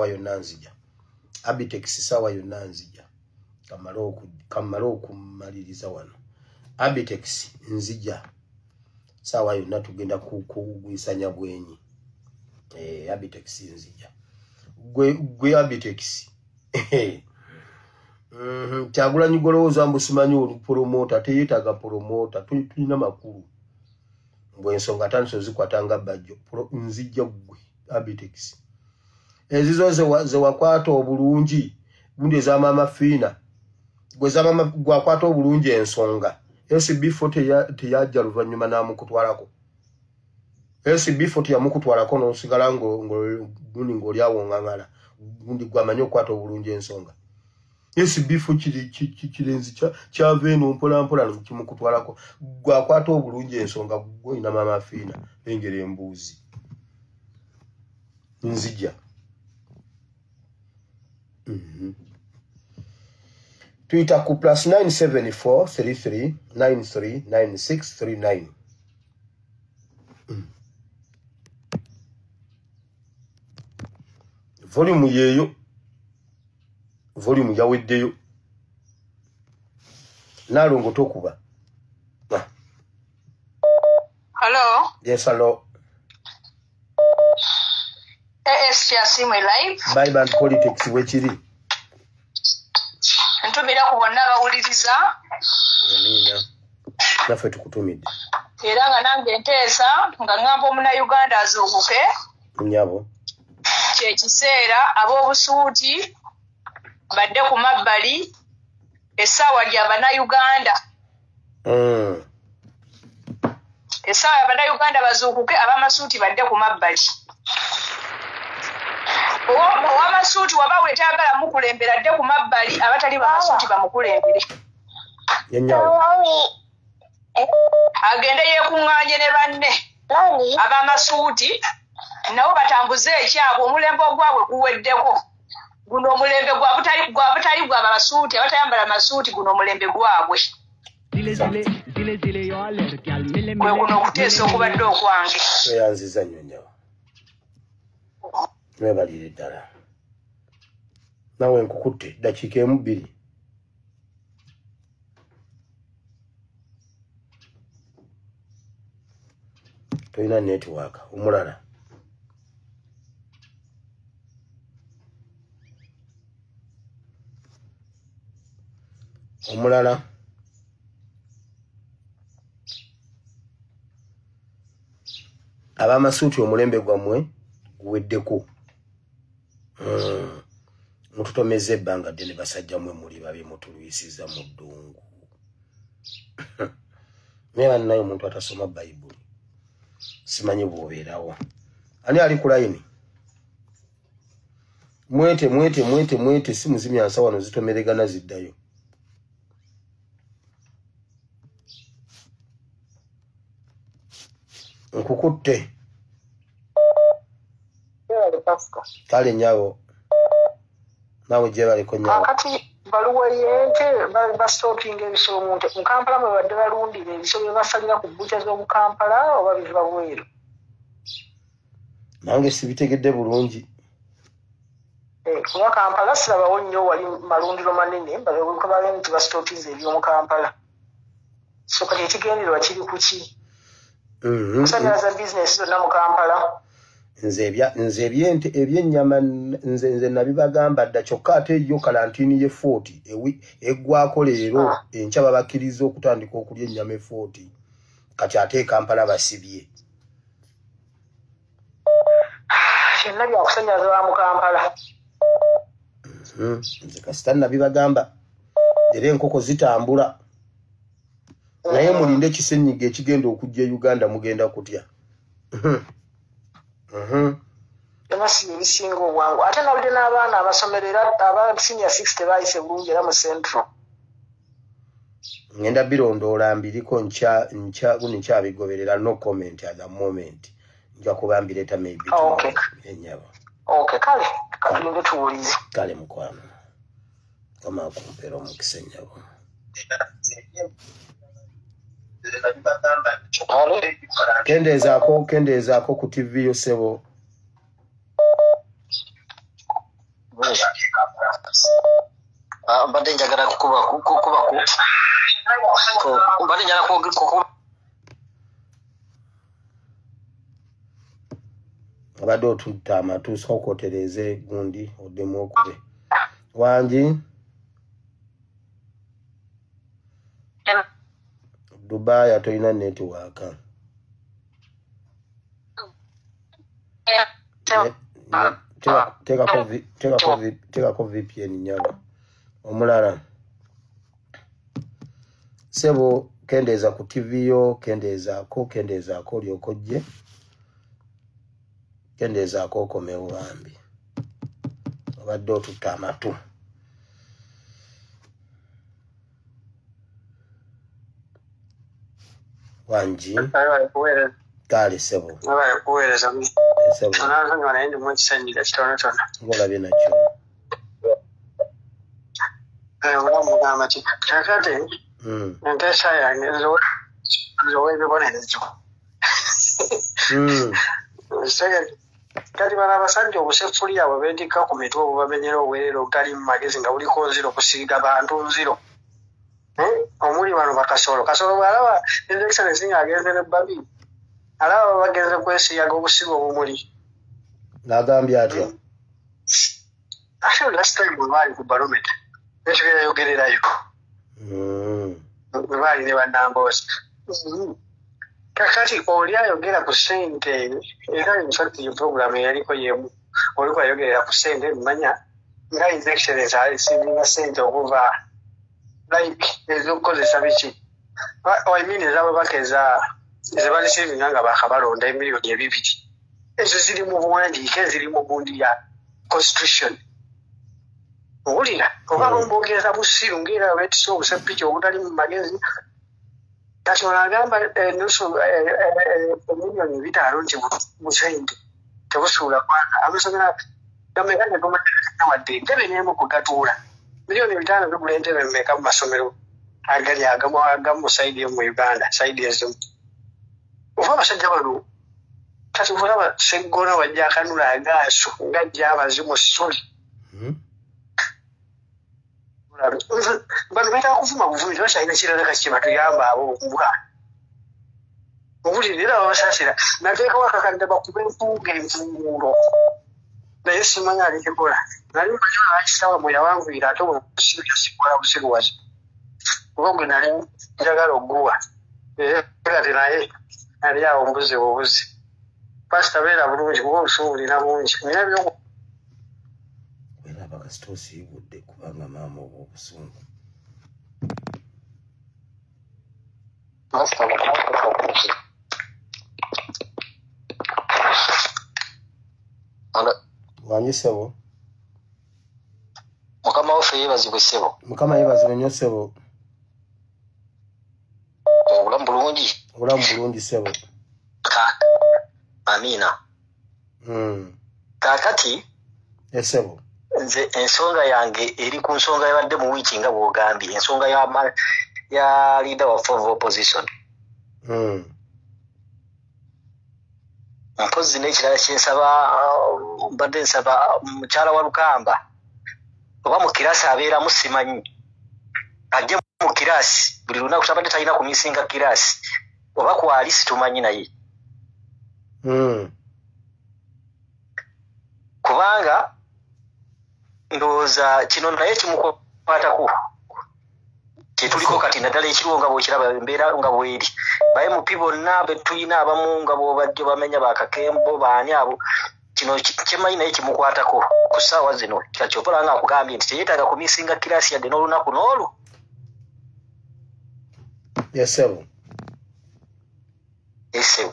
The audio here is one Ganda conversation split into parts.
yonna nzija. Abitex sawa yonna nzija. Kamalo okumaliriza wano. Abitex nzija. Sawa yonna tugenda kugwisanya bwenyi. Abitex nzija. Gwe Abitex. Kyagulanyi golowooza mbu simanyi olupromota teyetaaga promota tulina makulu. Mbwe ensonga tanso zikwatanga bajjo nzija gwe Abitex. Ezizo ze wakwata obulungi gundi ez'amaama fiina gwe z'amaama gwakwata obulungi ensonga SB4 teyajja luvannyuma n'amukutwalako. SB4 yamukutwalako n'osigala gundi ng'oli awo ng'angala gundi gwamanyi okukwata obulungi ensonga. SB4 kirenzi kyava eno mpola kimukutwalako gwakwata obulungi ensonga gw'olina maama fiina engeri embuuzi. Nzija. Twitter ku +974 33 93 96 39. Volume yeyo. Volume yaweddeyo. Nalongo tokuba. Hello. Yes, hello. AS Kyasiimwe live. Bible and politics wekiri. Ntumira ku bonna bawuliriza. Amina. Naffe tukutumidde. Era nga nange nteesa nga ngamba Omunnayuganda azuukuke. Nyabo. Kye kiseera ab'obusuuti badde ku mabbali essaawa ly'Abannayuganda. Essaawa y'Abannayuganda bazuukuke ab'amasuuti badde ku mabbali. Ow'amasuuti waba wetayagala mukulembera dde ku mabbali abatali b'amasuuti bamukulembere. Yenyawo. Agende yeekuŋŋaanye ne banne ab'amasuuti nabo batambuze ekyabwe omulembe ogwabwe guweddeko. Guno omulembe gwa butali gw'abamasuuti abatayambala masuuti guno omulembe gwabwe. Kwe kuno okuteesa okubadde okwange. Weyanziza nnyo nyawo. Webalire ddala. Nawe nkukutte dakiika emu bbiri. Toyina netiwaaka omulala. Omulala. Ab'amasuuti omulembe gwammwe guweddeko. Mututomeze ebbanga ddene basajja mwe muli babe mutulwisiza mu ddungu. Naye naye omuntu atasoma Bayibuli. Simanyi bw'obeerawo. Ani ali ku layini? Mwete simu zimyansa wano zitomeregana ziddayo. Nkukutte. Kale nyawo. Nawe gye baliko nyawo. Kakati baluwa yente bastokinga ebisolo mu Kampala mwe badde balundira ebisolo bye basalira ku bbuca z'omu Kampala oba biva bweru. Nange sibitegedde bulungi. Kuba Kampala sirabawo nnyo wali malundiro manene balabika babe nti bastokinze eby'omu Kampala. So kati ekigendererwa kiri ku ki? Kusanyalaza bizinesi zonna mu Kampala. Nze ebyente ebyennyama nze nabibagamba dda kyokka ate yo kalantini ye 40 eggwako leero enkya babakkiriza okutandika okulya ennyama 40 kati ate Kampala basibye. Byonna byakusanyalaza mu Kampala. Nze kasita nabibagamba era enkoko zitambula. Naye mulinde ekisenyiga ekigenda okujja Uganda mugenda kutya. Yamasi ebisinga obwangu. Ate nawulidde n'abaana abasomerera aba senior 60 baayise bulungi era mu Central. Ngenda birondoola mbiriko nkyabigoberera no comment at the moment. Nja kubambireta maybe. Okay. Enyabo. Okay, kale kalinde tuwulize. Kale mukwano. Kama kumpera omukisa nyabo. Kendezaako ku TV yo sebo. mbadde njagala kukuba mbadde njagala kukuba abadde otutta amatu sooka otereeze gundi oddemu okube wangi Dubai tolina netiwaaka tekako VPN nyalo omulala sebo kendeeza ku TV yo kendeezaako lyokojje kendeezaako okomewo bambi obadde otutta amatu wangi kale sebo ngolabye nakyo enteesa yange nzowa ebibonerezo kati bano abasajja obusefuliya bwe beetikka ku mitwe obubamenyera obwerere obutali mu magezi nga buliko nziro kusiiga bantu nziro omuli bano bakasolo kasolo bw'alaba injection ezinga agenze ne babi alaba bagenze kwesiyaga obusigo obumuli n'agambye atya ate last time bwe baali ku barometa ekyo byayogererayo bwe baali ne bannamboozi kakati oli ayogera ku ssente era infact yo programu eyaliko yemu oliko ayogerera ku ssente mmanya nga injection ezisiibinga ssente okuva like ezokukozesa biki oimini ez'ababaka ezebazisiibinga nga bakabalonda emiliyoni 2 ezo ziri mu buwandiike ziri mu gundi ya constitution owulira oba bombogeza busiru ngaera betisa obusepiki obutali mu magezi kati olagamba nusu emiliyoni 5 nti busente tebusuula kwana amasomero gamekane gomawadde entebe n'emu kugatuula miliyoni 5 zigula entebe mmeka mu masomero agali agamu mu saidi yo mu Uganda saidi ezimu oba abasajja bano kati olaba seggona wajja akanula agaaso ngajja abazimu soli bano betaka kuvuma buvumi tebakyalina kirala kaki batuyamba abo okubuka obuliri era babasaasira nateekawo akakadde bakube enfuulo naye simanya alikekola nali manyola akisawa mwe yawanvuyira ate obusibya sikola busiruwazi kuba gwe nali njagala oguwa kati naye ali awo mbuzi bubuzi pasita beera bulungi kuba obusuubulira bungi nina byoko kasita osiibudde kubanga maama oba obusungu wangi sebo mukama waffe yeebazibwe ssebo mukama yeebazibwe nnyo ssebo obulamu bulungi ssebo amiina kaakati essebo nze ensonga yange eri ku nsonga yabadde mu wiiki nga bw'ogambye ensonga ya leader of opposition mpozi n'ekirala kyensaba mbadde nsaba mukyala wa Lukamba oba mu kiraasi abeeramu simanyi ajje mu kiraasi buli lunaku tabadde talina kumisinga kiraasi oba kwali situmanyi naye kubanga ndowooza kino naye kimukwatako kyetuliko kati naddala ekiriwo nga bwekiraba embeera nga bweri baye mupi bonna betulina abamu nga bwobajjo bamenya bakakembo baani abo kino kyemanyi naye kimukwatako ku ssaawa zino kyokyopola nga akugambye nti teyeetaaga kumisinga kiraasi yadde n'olunaku n'olwo esebo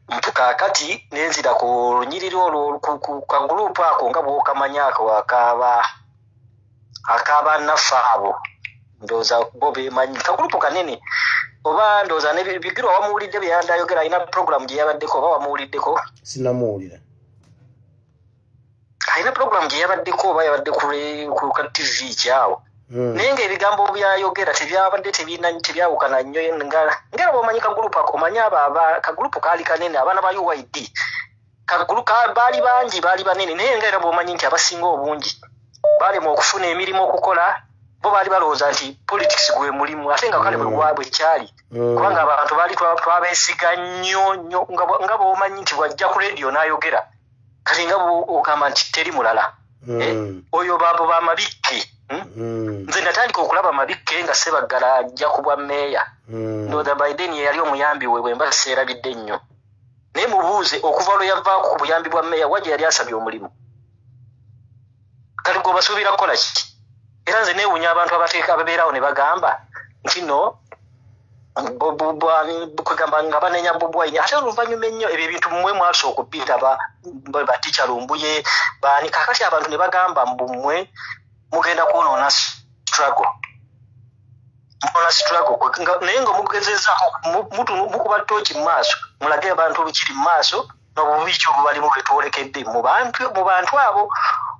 mtu kaakati nenzira ku lunyiriri olwo ku kagurupu ako nga bwokamanya ako ak'abannaffe abo ndowooza bo beemanyi kagurupu kanene oba ndowooza nebigirwa wamuwulidde bye yandayogera alina programu gye yabaddeko oba wamuwuliddeko sinamuwulira alina programu gye yabaddeko oba yabadde ku ka TV kyawo naye ng'ebigambo byayogera tebyabadde tebyawukana nnyo ngera bwomanyi kagurupu ako omanyi kagurupu kaali kanene abaana ba UID baali bangi baali banene naye ngera bwomanyi nti abasinga obungi bali mu okufuna emirimu okukola bo bali balowooza nti politics gwe mulimu ate nga kale bwe kyali kubanga abantu bali twabesiga nnyo nga bw'omanyi nti bw'ajja ku radio n'ayogera kati nga ogamba nti teri mulala oyo baabo bamabikke nze natandika okulaba mabikke nga Ssebaggala ajja ku bwa meeya ndowooza Biden ye yali omuyambi we bwe mba seerabidde nnyo naye mubuuze okuva lwe yavaako ku buyambi bwa meeya wajja yali asabye omulimu kale gw'obasuubira kukola ki era nze neewuunya abantu ababeerawo ne bagamba nti no kwegamba nga banenya Bobi Wine ate oluvannyuma ennyo ebyo ebintu mmwe mwasooka okubiraba baticha Lumbuye baani kakati abantu ne bagamba mmwe mugenda kwonoona struggle naye nga mugezezaako mukuba ttooki mu maaso mulage abantu bikiri mu maaso n'obubi ki obubalimu bwe twolekedde mu bantu abo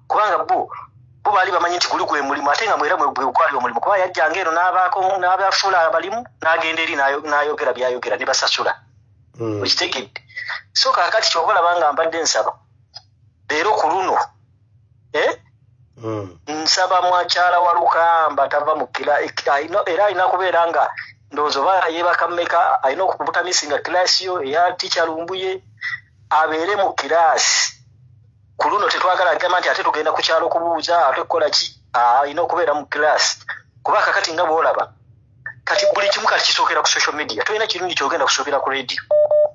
kubanga bo baali bamanyi nti guli gwe mulimu ate nga mwera bwe gwali omulimu kuba yajjanga eno n'abafuula abalimu n'agenda eri n'ayogera byayogera ne basasula okitegedde so kaakati kyoba olaba nga mbadde nsaba leero ku luno nsaba mwakyala wa Lukamba tava mu era alina kubeera nga ndowooza oba yeebaka mmeka alina okubutamisinga kilaasi yo eya ticha Lumbuye abeere mu kiraasi ku luno tetwagala gamba nti ate tugenda ku kyalo okubuuza ate kukola ki alina okubeera mu kilaasi kuba kakati nga bw'olaba kati buli kimu kati kisookera ku social media tolina kirungi kyogenda kusookera ku radio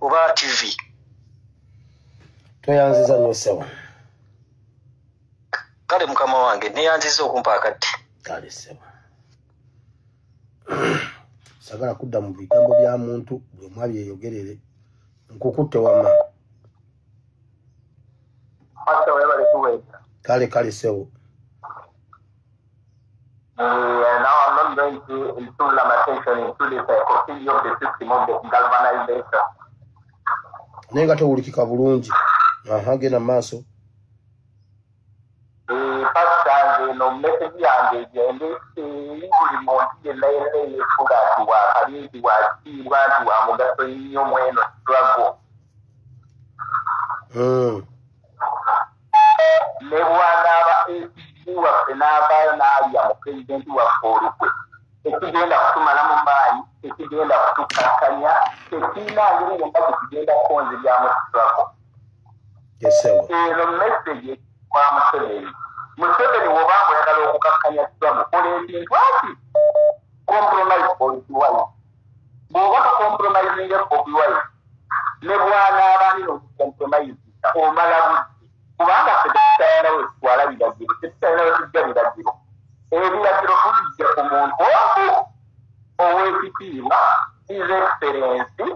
oba TV tweyanziza nnyo ssebo kale mukama wange neyanziza okumpa akati kale ssebo sagala kudda mu bigambo bya muntu bwe mwali yeyogerere nkukutte wamma kale ssebo now I'm not going to intrude my attention into the psychology of the system of the galvanization. Nenga tewulikika bulungi. Genda maaso. Pastor no message yange gende buli muntu yenna yefuga ati wakalindi wakiibwa nti wa mugaso nnyo mweno struggle. Ne bw'anaaba waffe n'avaayo n'alya mu pulezidenti waffe olukwe ekigenda kutumala mu maanyi ekigenda kutukakkanya tekirina ngeri yonna tekigenda kukonzibyamu struggle. Eno message kwa Museveni w'obanga oyagala okukakkanya struggle kola ekintu ati compromise Bobi Wine. Bw'oba compromising Bobi Wine ne bw'anaaba nino compromise omala budde kubanga tetutalinawo twala biragiro tetutalinawo tujja biragiro ebiragiro tubijja ku muntu omu ow'ekitiibwa his excellency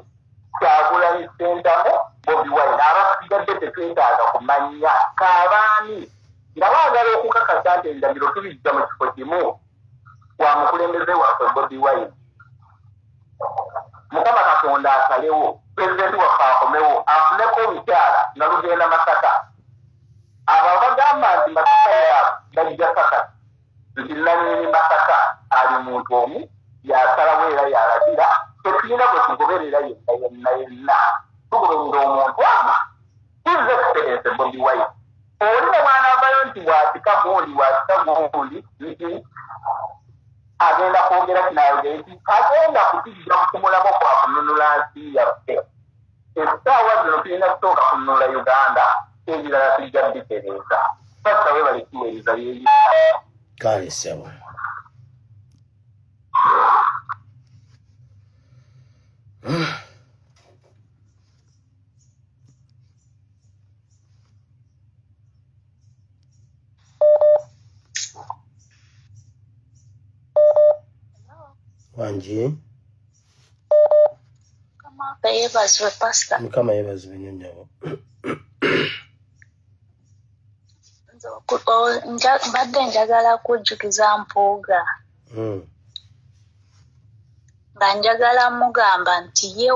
Kyagulanyi Ssentamu Bobi Wine abasigadde tetwetaaga kumanya kaabaani nga baagala okukakasa nti ebiragiro tubijja mu kifo kimu wa mukulembeze waffe Bobi Wine. Mukama Katonda asalewo pulezidenti waffe akomewo afuneko omukyala nga lugenda Masaka. Abo bagamba nti Masaka bajja kaka nti nannyini Masaka ali muntu omu yasalawo era yalagira tetulina bwe tugoberera yenna tugoberera omuntu ama his excellency Bobi Wine. Oli ne bw'anaavayo nti bw'atika gundi nti agenda kwogera kinayogera nti agenda kutijja kutumulako kwa kununula nsi yaffe. Essaawa zino tulina kusooka kununula Uganda ebirala tujja bitereeza. Pasta weebale kiweereza yeeyi. Kale ssebo. Wanji. Yebazibwe Pastor. Mukama yebazibwe nnyo nnyabo. Mbadde njagala kujjukiza Mpuuga. Nga njagala mugamba nti ye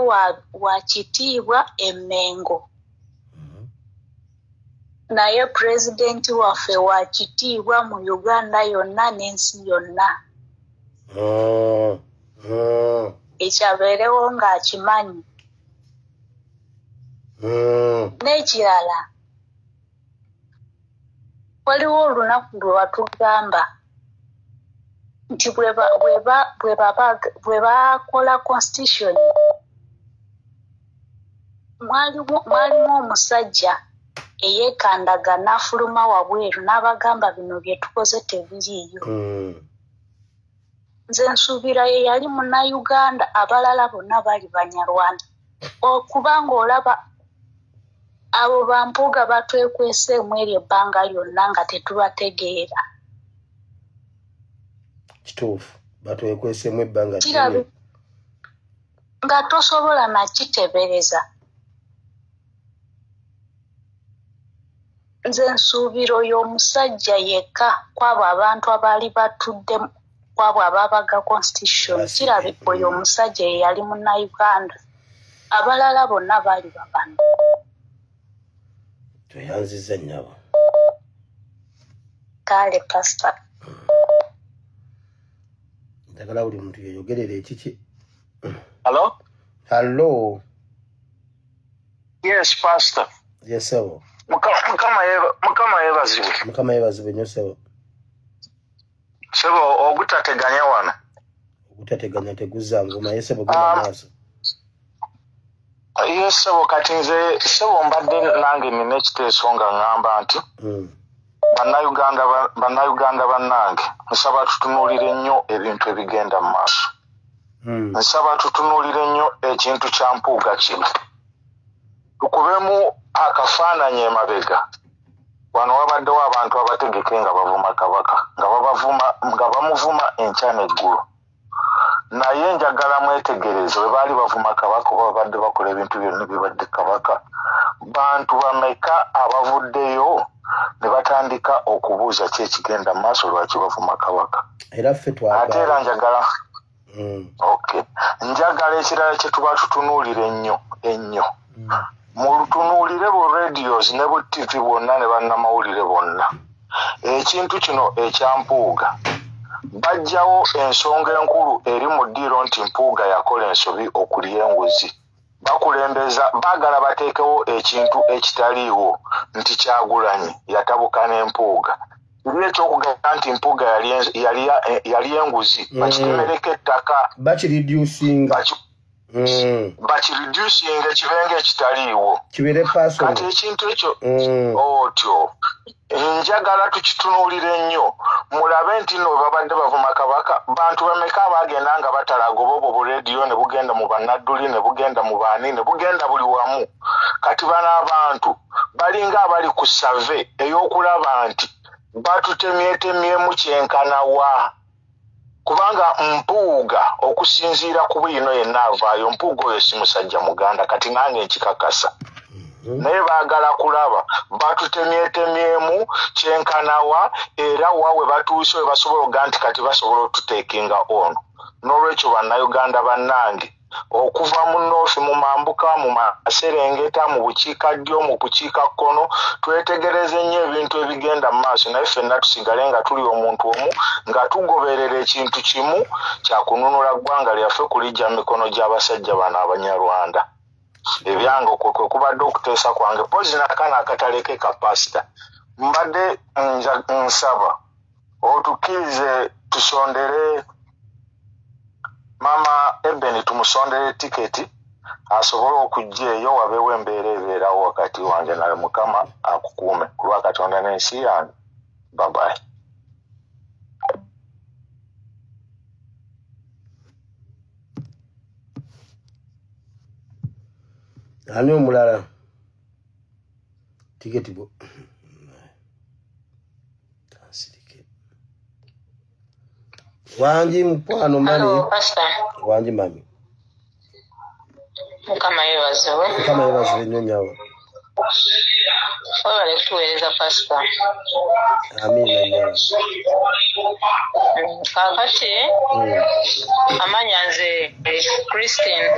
wa kitiibwa Emmengo. Naye pulezidenti waffe wa kitiibwa mu Uganda yonna n'ensi yonna. Ekyabeerewo ng'akimanyi. N'ekirala waliwo olunaku lwe watugamba nti bwe bakola constitution mwalimu omusajja eyeekandaga n'afuluma wabweru n'abagamba bino bye tukoze tebiriiyo. Nze nsuubira ye yali munnayuganda, abalala bonna bali Banyarwanda. Okubanga olaba abo bampuuga batwekweseemu eryo ebbanga lyonna nga tetubategeera. Kituufu, batwekweseemu ebbanga kirabe nga tosobola nakitebereza. Nze nsuubira oyo omusajja yekka kwabo abantu abaali batudde kwabo ababaga constitution. Kirabe oyo omusajja ye yali munnayuganda, abalala bonna baali babano. Toyanziza nnyabo. Kale pastor. Ndagala buli muntu yeyogerere ekiki. Hello? Hello. Yes, pastor. Yes, sir. Mukama yebazibwe. Mukama yebazibwe nnyo sebo. Sebo ogutateganya wano. Ogutateganya teguza ngoma yesebo genda maaso. Yes, sebo kati nze sebo mbadde nange nina ekiteeso nga ngamba nti bannayuganda bannange nsaba tutunuulire nnyo ebintu ebigenda mu maaso. Nsaba tutunuulire nnyo ekintu kya mpuuga kino. Tukubemu akafaananyi emabega. Wano wabaddewo abantu abategeke nga bavuma kabaka nga bamuvuma enkya n'eggulu. Naye njagala mwetegereze bwe baali bavuma kabaka oba babadde bakola ebintu byonna bibadde kabaka, bantu bameka abavuddeyo ne batandika okubuuza ki ekigenda mu maaso lwaki bavuma kabaka. Era ffe twagala. Ate era njagala njagala ekirala kye tuba tutunuulire ennyo. Mulutunuulire bu radios ne bu TV bonna ne bannamawulire bonna. Ekintu kino ekya mpuuga bajjawo ensonga enkulu eri mu ddiiro nti mpuuga yakola ensobi okulya enguzi. Bakulembeza baagala bateekewo ekintu ekitaliiwo nti Kyagulanyi yatabuka n'empuuga. Kiri ekyokugamba nti mpuuga yali enguzi bakitemereko ettaka bakiriducinga bakiriducinga kibenga ekitaliiwo kibere paso. Kati ekintu ekyo otyo njagala tukitunuulire nnyo. Mulabe nti no babadde bavuma kabaka bantu bameka abagenda nga batalagoba obwo bu rediyo ne bugenda mu bannadduli ne bugenda mu baani ne bugenda buli wamu. Kati bano abantu balinga abali ku save ey'okulaba nti batutemyetemyemu kyenkanawa. Kubanga mpuuga okusinziira ku bwino yenna avaayo, mpuuga oyo si musajja muganda kati nange nkikakasa. Naye baagala kulaba batutemyetemyemu kyenkanawa era wawe batuuse we basobola okuga nti kati basobola otuteekinga ono. N'olwekyo bannayuganda bannange okuva mu North mu Mambuka mu Maserengeta mu bukiikaddyo mu bukiikakkono twetegereze nnyo ebintu ebigenda mu maaso naye ffenna tusigale nga tuli omuntu omu nga tugoberera ekintu kimu kya kununula ggwanga lyaffe kulijja mu mikono gy'abasajja bano Abanyarwanda. Ebyange kwe kubadde okuteesa kwange pozi nakana akataleke ka pasita. Mbadde nsaba otukkirize tusondere Mama Eben tumusondere tiketi asobole okujja eyo wabeewo embeera ebeerawo wakati wange naye Mukama akukuume ku lwa Katonda n'ensi yange. Bye-bye. Ani omulala tiketi bo tansirike wanji mukwano mali. Hello, pastor. Wanji mami. Mukama yebaziwe. Mukama yebaziwe nnyo nyawo. Wabale kutuweereza pastor. Amina nyawo. Kakati amanya nze Christine.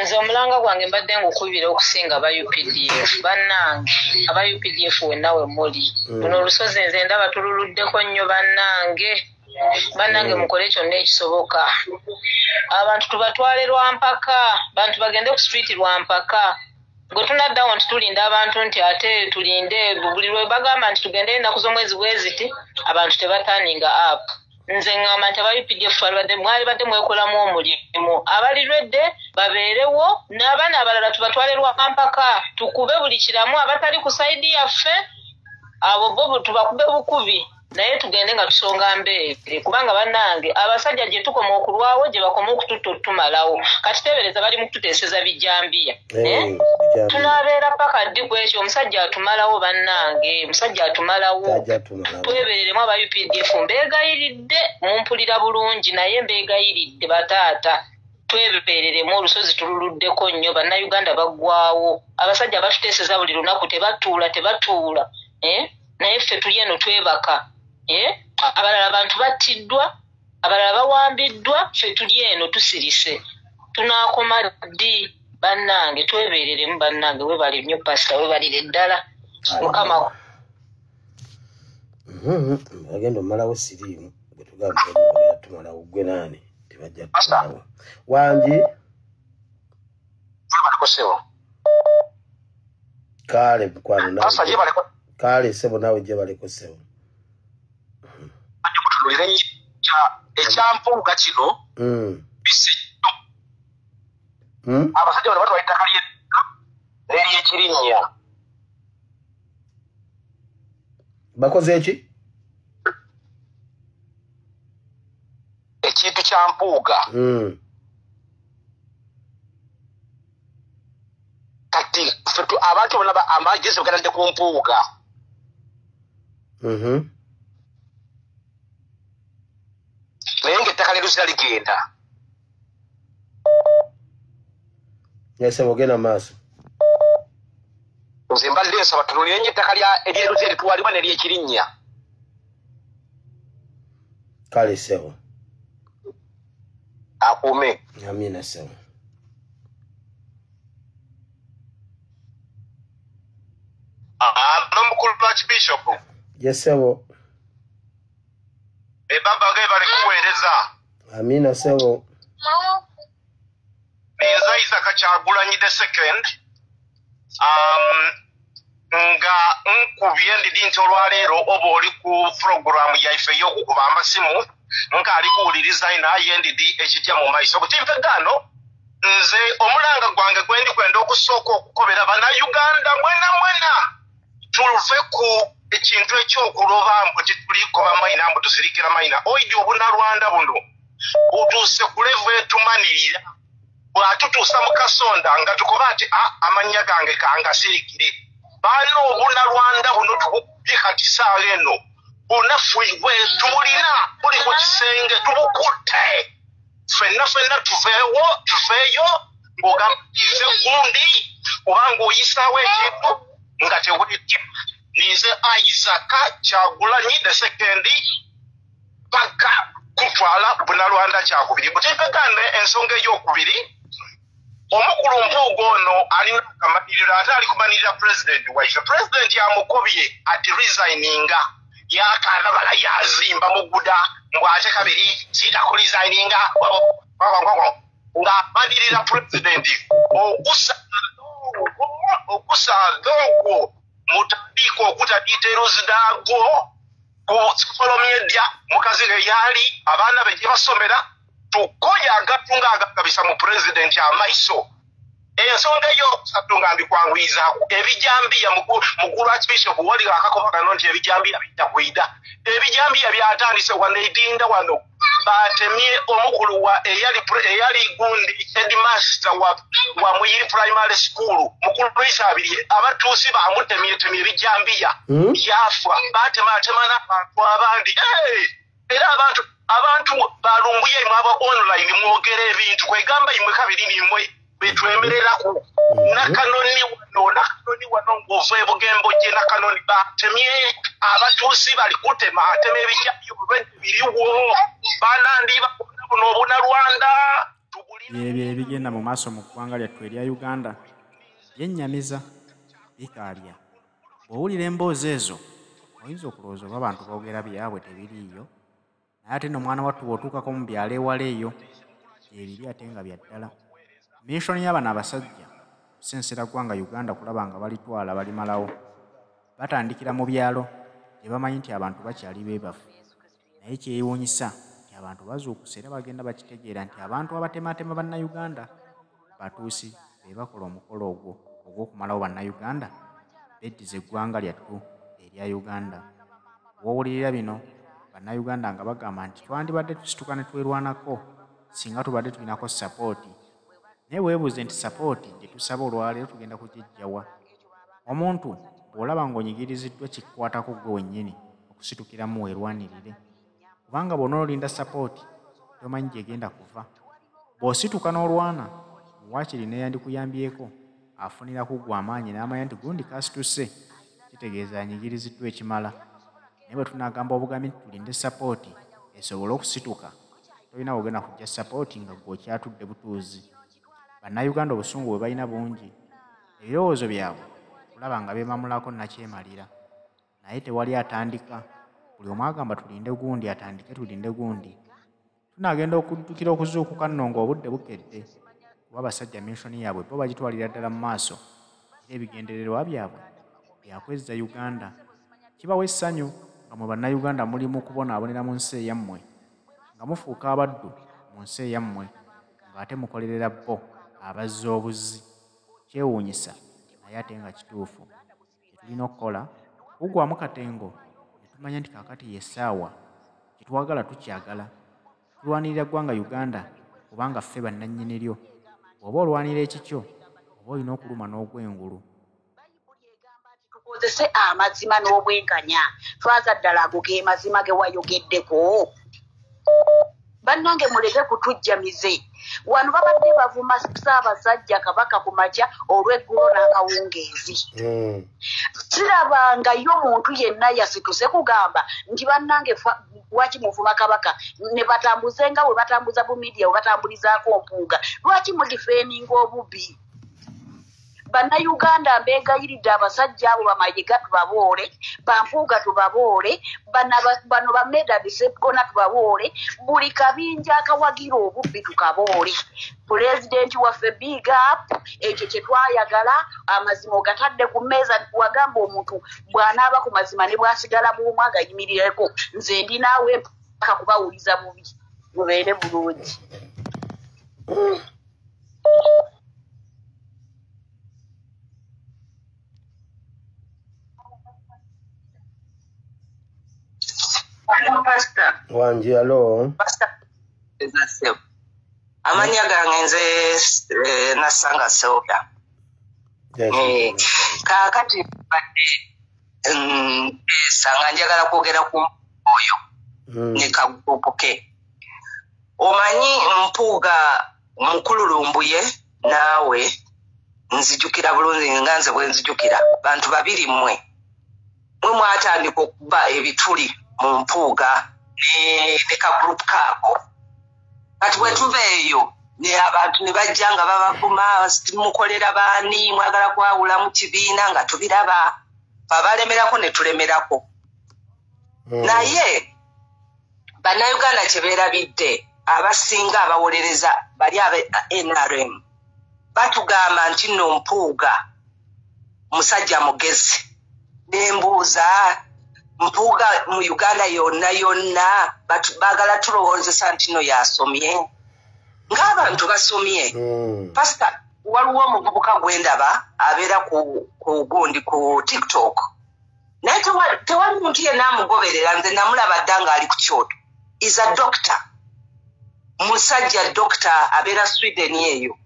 Nze omulanga gwange mbadde ngukubira okusinga aba UPDF. Bannange aba UPDF wenna we muli. Luno olusozi nze ndaba tululuddeko nnyo bannange. Bannange mukole kyonna ekisoboka. Abantu tubatwale Lwampaka, bantu bagende ku street Lwampaka. gwe tunaddawo nti tulinda abantu nti ate tulinde buli lwe bagamba nti tugende ennaku z'omwezi bweziti abantu tebatandinga up nze ngamba nti aba UPDF mwali badde mwekolamu omulimu abalirwedde babeerewo n'abaana abalala tubatwale Lwakampaka tukube buli kiramu abatali ku sayidi yaffe abo bo tubakube bukubi naye tugende nga tusonga mbeere kubanga bannange abasajja gye tukoma okulwawo gye bakoma okututumalawo kati tebereza bali mu kututeeseza bijambiya tunabeera paka ddi ku ekyo omusajja atumalawo bannange musajja atumalawo twebereremu aba UPDF mbeegayiridde mumpulira bulungi naye mbeegayiridde bataata twebereremu olusozi tululuddeko nnyo bannayuganda baggwawo abasajja batuteeseza buli lunaku tebatuula naye ffe tuli eno twebaka abalala abantu battiddwa abalala bawambiddwa ffe tuli eno tusirise tunaakoma ddi bannange twebereremu bannange webali nnyo pasita webalire ddala mukama agenda omalawo siriimu gwe tugamba tumalawo gwe naani tebajja tumalawo wangi kale mukwano nawe kale sebo nawe gye baleko sebo ekyampuuga kino bisinyo abasajja bano batwala ettaka n'eryekirinnya bakoze eki ekintu kya mpuuga kati abantu bonna amagezi bagatadde ku mpuuga naye ng'ettaka lyeruziza ligenda ese bogenda maaso nze mbadde nsaba tunulire nnyo ettaka eryeruziza eritwalibwa n'eryekirinnya kale sebo akuume amina sebo n'omukulu lwa kibishopu yesebo ebaba ge bali kuweereza amina sebo nza Isaac Kyagulanyi the second nga nkubye ndidi nti olwaleero oba oli ku puroguramu yaife y'okukuba amasimu nga ali kuwuliriza naye ndidi ekijja mu maiso butimpegaano nze omulanga gwange gwe ndi kwenda okusooka okukobera bannayuganda mwena tuve ku ekintu ekyokuloba mbu titulikoba mayina mbu tusirikira mayina oidi obunalwanda buno butuuse ku levu etumanirira bwatutuusa mu kasonda nga tukoba ati amannya gange kangasirikire baana obunalwanda buno tubukubye kati saawa eno bunafuibwe tubulina buli ku kisenge tubukutte ffenna tuveeyo ng'ogamba kize gundi kubanga oyisaawo ekintu nga teweetya nize Isaac Kyagulanyi the second paka kutwala bunalwanda kyakubiri buteekakane ensonga ey'okubiri omukulu mpuuga ono alina akamaliriro ate ali kumanirira pulezidenti waife pulezidenti amukobye ati resigninga yakaana bala yazimba muguda mbw ate kabiri siitakuresigninga ng'amanirira pulezidenti okusaaga ogwo mutandiika okutadiita eruzidaago ku sikolomyedya mukazi ge yaali abaana be gye basomera tukoya agatunga agakabisa mu pulezidenti amaiso ensonga eyokusatu nga mbikwanguyizaako ebijambiya mukulu wa kibishopu wali akakoba kano nti ebijambiya bijja kwida ebijambiya byatandise wano edinda wano batemye omukulu eyali gundi headmaster wa Muyiri primary school mukulu Lwisabirye abatuusi bamutemyetemye ebijambiya yafa batematema n'abantu abandi era abantu balumbuye imwe aba online mwogera ebintu kwegamba imwe kabiri nimwe betwemereraku nakanoni wano ng'ova ebugembo gye nakanoni batemye abatuusi bali kutema atema ebijambiya biriwo banandi bakona buno obunalwanda ebyo ebigenda mu maaso mu ggwanga lyattu erya Uganda byennyamiza bikalya bw'owulira emboozi ezo oyinza okulowooza oba abantu boogera byabwe tebiriiyo naye ate n'omwana wattu bw'otuukako mu byalo ewala eyo ebiri ate nga bya ddala mishoni y'abano abasajja kusensera ggwanga Uganda kulaba nga balitwala balimalawo. Batandikira mu byalo gye bamanyi nti abantu bakyali beebafu. Naye kyewuunyisa nti abantu bazuukuse era bagenda bakitegeera nti abantu abatematema bannayuganda batuusi be bakola omukolo ogwo ogw'okumalawo bannayuganda beddiza eggwanga lyattu erya Uganda. W'owulirira bino bannayuganda nga bagamba nti twandibadde tusituka ne twerwanako singa tubadde tulinako sapooti. Naye weebuuze nti sapooti gye tusaba olwaleero tugenda kugiggyawa. Omuntu bw'olaba ng'onyigiriziddwa kikukwatako ggwe wennyini okusitukiramu weerwanirire. Kubanga bw'onoolinda sapooti tomanyi gyegenda kuva. Bw'osituka n'olwana waakiri neeyandikuyambyeko afunira ku ggwe amaanyi n'amanya nti gundi kasituse kitegeeza anyigiriziddwa ekimala. Naye bwe tunaagamba obugambi nti tulinde sapooti esobole okusituka tolina ogenda kujja sapooti nga ggwe okyatudde butuuzi. Bannayuganda obusungu bwe balina bungi. Ebirowoozo byabwe kulaba nga beemamulako nakyemalira. Naye tewali atandika. Buli omu agamba tulinde gundi atandike tulinde gundi. Tunaagenda okuddukira okuzuukuka nno ng'obudde bukedde. Kuba abasajja menshoni yaabwe bo bagitwalira ddala mu maaso. Era ebigendererwa byabwe byakwezza Uganda. Kibawa essanyu nga mu bannayuganda mulimu kubonaabonera mu nsi eyammwe. Nga mufuuka abaddu mu nsi eyammwe ng'ate mukolerera bo abazza obuzzi. Kyewuunyisa naye ate nga kituufu. Kye tulina okukola kuggwamu katengo ne tumanya nti kaakati y'essaawa kye twagala tukyagala. Tulwanirira ggwanga Uganda kubanga ffe bannannyini lyo. Bw'oba olwanira ekikyo oba olina okuluma n'ogw'engulu. Tukozese amazima n'obwenkanya. Twaza ddala ago ge mazima ge wayogeddeko. Bannange muleke kutujjamize. Wano babadde bavuma Ssaabasajja Kabaka ku makya olw'eggulo n'akawungeezi. Sirabangayo muntu yenna yasituse kugamba nti bannange lwaki muvuma Kabaka ne batambuze nga bwe batambuza bu media bwe batambulizaako mpuuga. Lwaki mudifeninga obubi? Bannayuganda mbeegayiridde abasajja abo bamayiga tubaboole, bampuuga tubaboole, bano bamedadi Sseggona tubaboole, buli kabinja akawagira obubbi tukaboole. Pulezidenti waffe big up, ekyo kye twayagala, amazima ogatadde ku mmeeza. Wagamba omuntu bw'anaaba ku mazima ne bw'asigala buumu agayimirireko. Nze ndi naawe mpaka kubawuliza bubi. Mubeere bulungi. Pastor. Wanji alo. Pastor. Ezaseo. Amanya gange nze nasanga soda. Kaakati sanga njagala kwogera ku oyo. Ne kagupoke. Omanyi mpuuga mukululumbuye naawe nzijukira bulungi nga nze bwe nzijukira. Bantu babiri mmwe mwatandika okuba ebituli mu mpuuga ne ka group kaako. Kati bwe tuva eyo ne abantu ne bajja nga babavuma mukolera baani mwagala kwawula mu kibiina nga tubiraba. Babalemerako ne tulemerako. Naye bannayuganda kye beerabidde abasinga abawolereza bali aba NRM batugamba nti nno mpuuga musajja mugezi. Nembuuza mpuuga mu Uganda yonna baagala tulowoozesa nti no yasomye ng'abantu basomye. Pastor, waliwo omuvubuka gwendaba abeera ku gundi ku TikTok. Naye tewali muntu yenna amugoberera. Nze namulaba dda ng'ali ku kyoto. Is a doctor. Musajja doctor abeera Sweden eyo.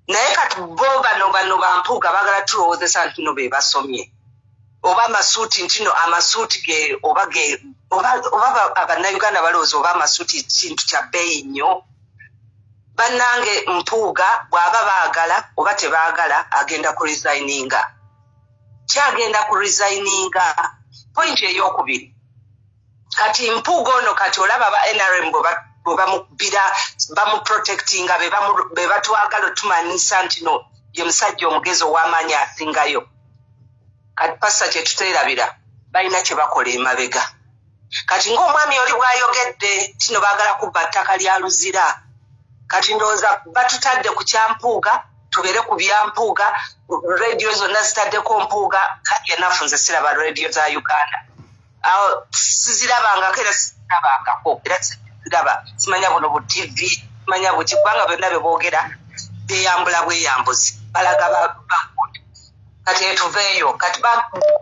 Naye kati bo bano bampuuga baagala tulowoozesa nti no be basomye. Oba amasuuti ntino amasuuti ge oba abannayuganda balowooza oba amasuuti kintu kya bbeeyi nnyo. Bannange mpuuga bw'aba baagala oba tebaagala agenda ku resigninga. Kyagenda ku resigninga. Point ey'okubiri. Kati mpuuga ono kati olaba aba NRM bwe bamubira bamuprotectinga be batwagala otumanyisa nti no ye musajja omugezi ow'amaanyi asingayo. Kati pasa kye tuteerabira balina kye bakola emabega. Kati ng'omwami oli bw'ayogedde kino baagala kubba ttaka lya luzira. Kati ndowooza batutadde ku kyampuuga tubere ku byampuuga radio zonna zitaddeko mpuuga kati enafunze siraba radio za Uganda awo sizirabangako era sizirabangako era siziraba simanya buno bu TV simanya buki kubanga byonna beboogera beyambula bweyambuzi balaga kati etuveeyo kati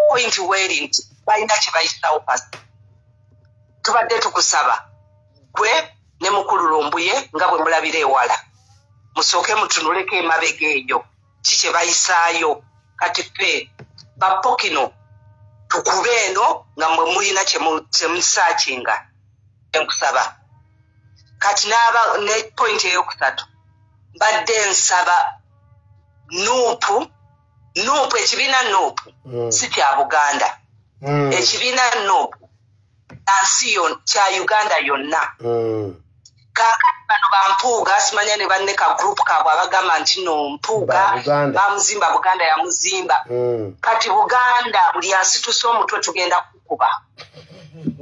point weri nti balina kye bayitawo pasi tubadde tukusaba gwe ne mukulu Lumbuye nga bwe mulabira ewala musooke mutunuleko emabega eyo kikye bayisaayo kati ffe bapokino tukube eno nga mwe mulina kyemusaakinga enkusaba kati n'aba ne point eyokusatu mbadde nsaba nuupu ekibiina nuupu si kya Buganda ekibiina nuupu nsi kya Uganda yonna kakati bano bampuuga simanya ne banne ka group kaabwe abagamba nti no mpuuga bamuzimba Buganda yamuzimba kati Buganda buli asituse omutwe tugenda kukuba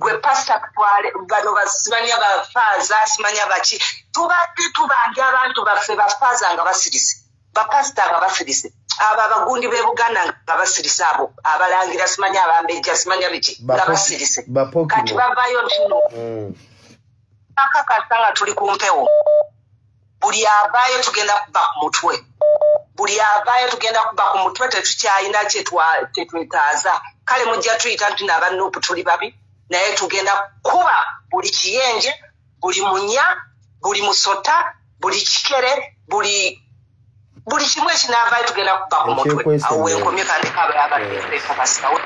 gwe pasta kutwale bano basimanya bafaaza simanya baki tubadde tubanja abantu baffe bafaaza nga basirise bapasta nga basirise abo abagundi be Buganda nga basirise abo abalangira simanya abambejja simanya biki nga basirise kati bavayo ntino akakasa tuli ku mpewo buli avaayo tugenda kuba ku mutwe buli avaayo tugenda kuba ku mutwe tetukyayina kyetwetaaza kale mujja tuyita nti n'abannuupu tuli babi naye tugenda kuba buli kiyenje buli munya buli musota buli kikere buli kimu ekinaavaayo tugenda kuba ku mutwe awo wenkomye kandi kabe abateeseeko basitawo